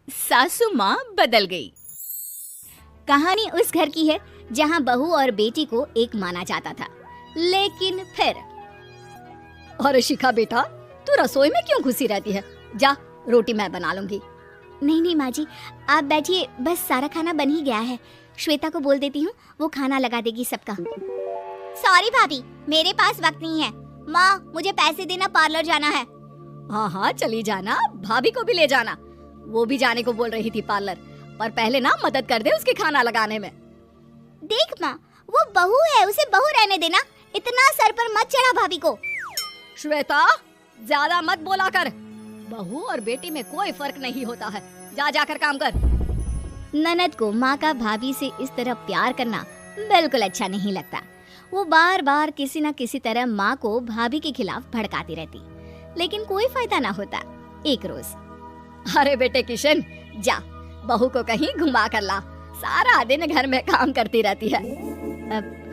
सासू माँ बदल गई। कहानी उस घर की है जहाँ बहू और बेटी को एक माना जाता था, लेकिन फिर। अरे शिखा बेटा, तू रसोई में क्यों घुसी रहती है? जा, रोटी मैं बना लूंगी। नहीं माँ जी, आप बैठिए, बस सारा खाना बन ही गया है। श्वेता को बोल देती हूँ, वो खाना लगा देगी सबका। सॉरी भाभी, मेरे पास वक्त नहीं है। माँ, मुझे पैसे देना, पार्लर जाना है। हाँ हाँ चली जाना, भाभी को भी ले जाना। वो भी जाने को बोल रही थी पार्लर, पर पहले ना मदद कर दे उसके खाना लगाने में। देख माँ, वो बहू है, उसे बहू रहने देना। इतना सर पर मत चढ़ा भाभी को। श्वेता, ज्यादा मत बोला कर। बहू और बेटी में कोई फर्क नहीं होता है। जा जाकर काम कर। ननद को माँ का भाभी से इस तरह प्यार करना बिल्कुल अच्छा नहीं लगता। वो बार बार किसी न किसी तरह माँ को भाभी के खिलाफ भड़काती रहती, लेकिन कोई फायदा ना होता। एक रोज, अरे बेटे किशन, जा बहू को कहीं घुमा कर ला। सारा दिन घर में काम करती रहती है।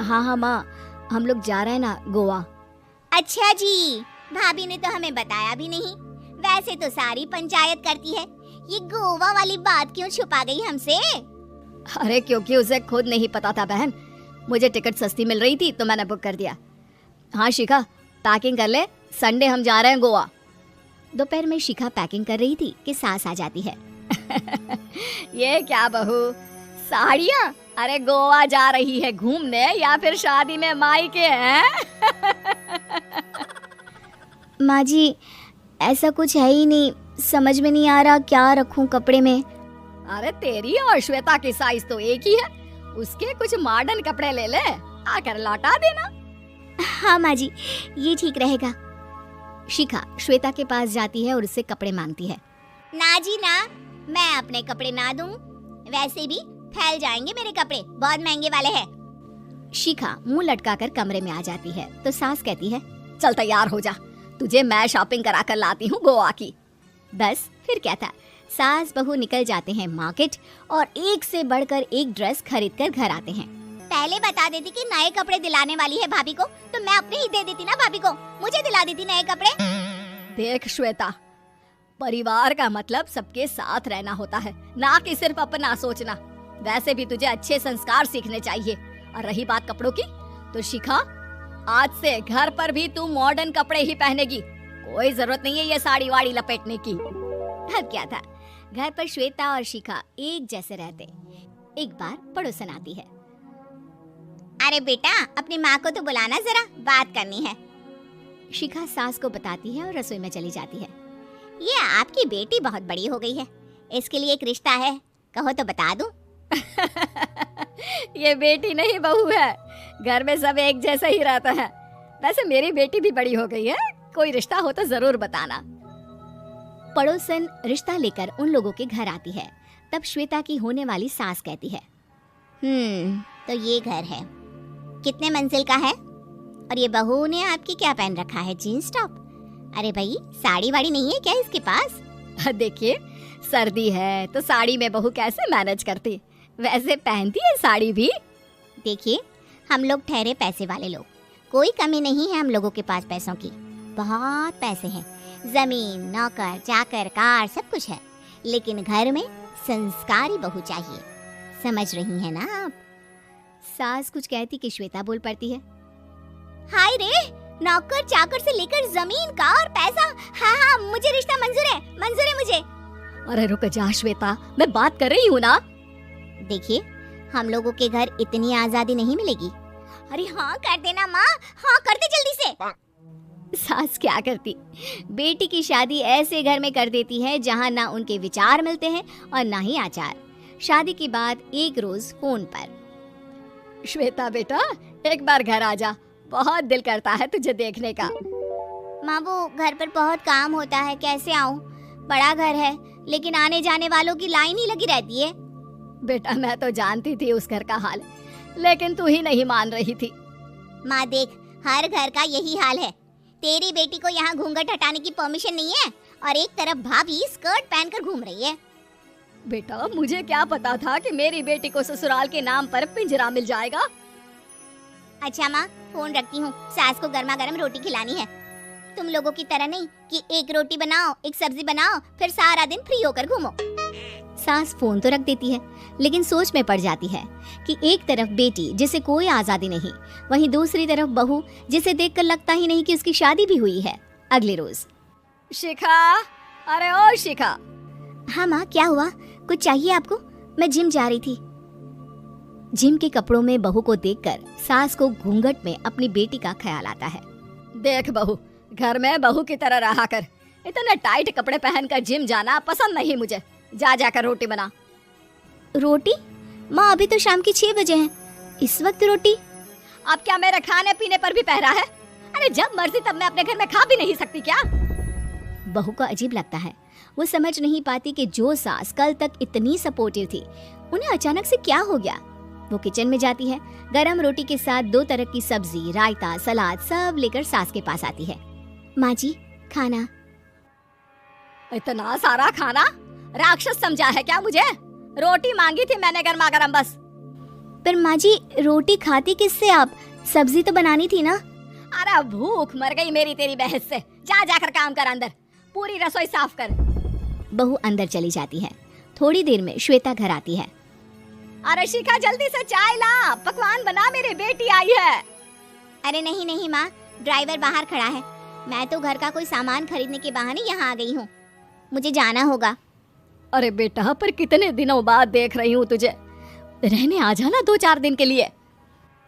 हाँ माँ, हम लोग जा रहे हैं ना गोवा। अच्छा जी, भाभी ने तो हमें बताया भी नहीं। वैसे तो सारी पंचायत करती है, ये गोवा वाली बात क्यों छुपा गई हमसे? अरे क्योंकि उसे खुद नहीं पता था बहन। मुझे टिकट सस्ती मिल रही थी तो मैंने बुक कर दिया। हाँ शिखा, पैकिंग कर ले, संडे हम जा रहे हैं गोवा। दोपहर में शिखा पैकिंग कर रही थी कि सास आ जाती है। ये क्या बहू, साड़ियाँ? अरे गोवा जा रही है घूमने या फिर शादी में मायके हैं? माँ जी, ऐसा कुछ है ही नहीं, समझ में नहीं आ रहा क्या रखूं कपड़े में। अरे तेरी और श्वेता की साइज तो एक ही है, उसके कुछ मॉडर्न कपड़े ले ले, आकर लौटा देना। हाँ माँ जी, ये ठीक रहेगा। शिखा श्वेता के पास जाती है और उससे कपड़े मांगती है। ना जी ना, मैं अपने कपड़े ना दूं, वैसे भी फैल जाएंगे मेरे कपड़े, बहुत महंगे वाले हैं। शिखा मुंह लटकाकर कमरे में आ जाती है तो सास कहती है, चल तैयार हो जा, तुझे मैं शॉपिंग करा कर लाती हूँ गोवा की। बस फिर क्या था, सास बहू निकल जाते हैं मार्केट और एक से बढ़कर एक ड्रेस खरीद कर घर आते हैं। पहले बता देती कि नए कपड़े दिलाने वाली है भाभी को, तो मैं अपने ही दे देती ना भाभी को, मुझे दिला देती नए कपड़े। देख श्वेता, परिवार का मतलब सबके साथ रहना होता है, ना कि सिर्फ अपना सोचना। वैसे भी तुझे अच्छे संस्कार सीखने चाहिए। और रही बात कपड़ों की, तो शिखा, आज से घर पर भी तू मॉडर्न कपड़े ही पहनेगी। कोई जरूरत नहीं है ये साड़ी वाड़ी लपेटने की। अब क्या था, घर पर श्वेता और शिखा एक जैसे रहते। एक बार पड़ोसन आती है। अरे बेटा, अपनी माँ को तो बुलाना, जरा बात करनी है। शिखा सास को बताती है और रसोई में चली जाती है। ये आपकी बेटी बहुत बड़ी हो गई है, इसके लिए एक रिश्ता है, कहो तो बता दूं। ये बेटी नहीं बहू है, घर में सब एक जैसा ही रहता है। वैसे मेरी बेटी भी बड़ी हो गई है, कोई रिश्ता हो तो जरूर बताना। पड़ोसन रिश्ता लेकर उन लोगों के घर आती है। तब श्वेता की होने वाली सास कहती है, तो ये घर है, कितने मंजिल का है? और ये बहू ने आपकी क्या पहन रखा है, जीन्स टॉप? अरे भाई, साड़ी वाड़ी नहीं है क्या इसके पास? देखिए, सर्दी है तो साड़ी में बहू कैसे मैनेज करती, वैसे पहनती है साड़ी भी। देखिए, हम लोग ठहरे पैसे वाले लोग, कोई कमी नहीं है हम लोगों के पास पैसों की, बहुत पैसे हैं, जमीन, नौकर चाकर, कार, सब कुछ है, लेकिन घर में संस्कारी बहू चाहिए। समझ रही हैं ना आप? सास कुछ कहती कि श्वेता बोल पड़ती है, हाय रे, नौकर चाकर से लेकर जमीन, कार, पैसा, हाँ, मुझे रिश्ता मंजूर है मुझे। अरे रुक जा श्वेता, मैं बात कर रही हूँ ना। देखिए, हम लोगों के घर इतनी आजादी नहीं मिलेगी। अरे हाँ कर देना माँ, हाँ कर दे जल्दी से। सास क्या करती, बेटी की शादी ऐसे घर में कर देती है जहाँ ना उनके विचार मिलते हैं और ना ही आचार। शादी के बाद एक रोज फोन पर, श्वेता बेटा, एक बार घर आ जा, बहुत दिल करता है तुझे देखने का। माँ, वो घर पर बहुत काम होता है, कैसे आऊँ? बड़ा घर है, लेकिन आने जाने वालों की लाइन ही लगी रहती है। बेटा, मैं तो जानती थी उस घर का हाल, लेकिन तू ही नहीं मान रही थी। माँ देख, हर घर का यही हाल है। तेरी बेटी को यहाँ घूंघट हटाने की परमिशन नहीं है और एक तरफ भाभी स्कर्ट पहनकर घूम रही है। बेटा, मुझे क्या पता था कि मेरी बेटी को ससुराल के नाम पर पिंजरा मिल जाएगा। अच्छा माँ, फोन रखती हूँ, सास को गर्मा गर्म रोटी खिलानी है। तुम लोगों की तरह नहीं कि एक रोटी बनाओ, एक सब्जी बनाओ, फिर सारा दिन फ्री होकर घूमो। सास फोन तो रख देती है, लेकिन सोच में पड़ जाती है कि एक तरफ बेटी जिसे कोई आजादी नहीं, वहीं दूसरी तरफ बहू जिसे देखकर लगता ही नहीं कि उसकी शादी भी हुई है। अगले रोज। शिखा, अरे ओ शिखा। हाँ माँ, क्या हुआ? कुछ चाहिए आपको? मैं जिम जा रही थी। जिम के कपड़ों में बहू को देखकर सास को घूंघट में अपनी बेटी का ख्याल आता है। देख बहू, घर में बहू की तरह रहा कर। इतने टाइट कपड़े पहनकर जिम जाना पसंद नहीं मुझे। जा जाकर रोटी बना। रोटी? माँ, अभी तो शाम के 6 बजे हैं, इस वक्त रोटी? अब क्या मेरे खाने पीने पर भी पहरा है? अरे जब मर्जी तब मैं अपने घर में खा भी नहीं सकती क्या? बहू को अजीब लगता है। वो समझ नहीं पाती कि जो सास कल तक इतनी सपोर्टिव थी, उन्हें अचानक से क्या हो गया। वो किचन में जाती है, गरम रोटी के साथ 2 तरह की सब्जी, रायता, सलाद सब लेकर सास के पास आती है। माँ जी, खाना। इतना सारा खाना? राक्षस समझा है क्या मुझे? रोटी मांगी थी मैंने गर्मा गर्म बस। पर माँ जी, रोटी खाती किससे आप? सब्जी तो बनानी थी ना। अरे भूख मर गई मेरी तेरी बहस से। जा जाकर काम कर, अंदर पूरी रसोई साफ कर। बहू अंदर चली जाती है। थोड़ी देर में श्वेता घर आती है। अरे शिखा, जल्दी से चाय ला, पकवान बना, मेरी बेटी आई है। अरे नहीं नहीं माँ, ड्राइवर बाहर खड़ा है। मैं तो घर का कोई सामान खरीदने के बहाने यहाँ आ गई हूँ, मुझे जाना होगा। अरे बेटा, पर कितने दिनों बाद देख रही हूँ तुझे, रहने आ जाना 2-4 दिन के लिए।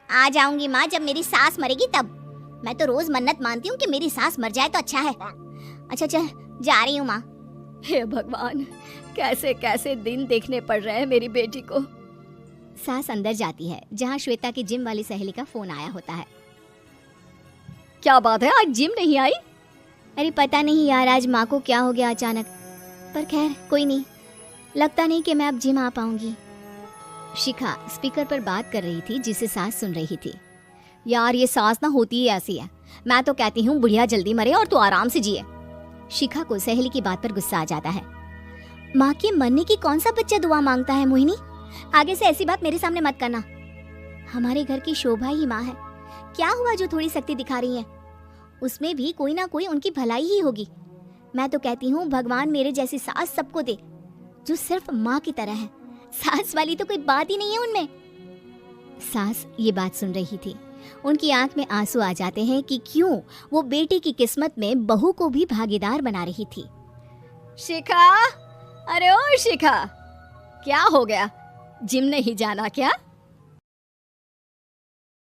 आ जाऊंगी माँ, जब मेरी सास मरेगी तब। मैं तो रोज मन्नत मानती हूँ कि मेरी सास मर जाए तो अच्छा है। अच्छा चल, जा रही हूँ माँ। हे भगवान, कैसे कैसे दिन देखने पड़ रहे हैं मेरी बेटी को। सास अंदर जाती है, जहाँ श्वेता की जिम वाली सहेली का फोन आया होता है। क्या बात है, आज जिम नहीं आई? अरे पता नहीं यार, आज माँ को क्या हो गया अचानक। पर खैर कोई नहीं, लगता नहीं कि मैं अब जिम आ पाऊंगी। शिखा स्पीकर पर बात कर रही थी, जिसे सास सुन रही थी। यार ये सास ना होती ही ऐसी है। मैं तो कहती हूँ बुढ़िया जल्दी मरे और तू आराम से जिए। शिखा को सहेली की बात पर गुस्सा आ जाता है। माँ के मरने की कौन सा बच्चा दुआ मांगता है मोहिनी? आगे से ऐसी बात मेरे सामने मत करना। हमारे घर की शोभा ही माँ है। क्या हुआ जो थोड़ी शक्ति दिखा रही है? उसमें भी कोई ना कोई उनकी भलाई ही होगी। मैं तो कहती हूँ भगवान मेरे जैसी सास सबको दे, जो सिर्फ माँ की तरह है। सास वाली तो कोई बात ही नहीं है उनमें। सास ये बात सुन रही थी। उनकी आंख में आंसू आ जाते हैं कि क्यों वो बेटी की किस्मत में बहू को भी भागीदार बना रही थी। शिखा, अरे ओ शिखा, क्या हो गया? जिम नहीं जाना क्या?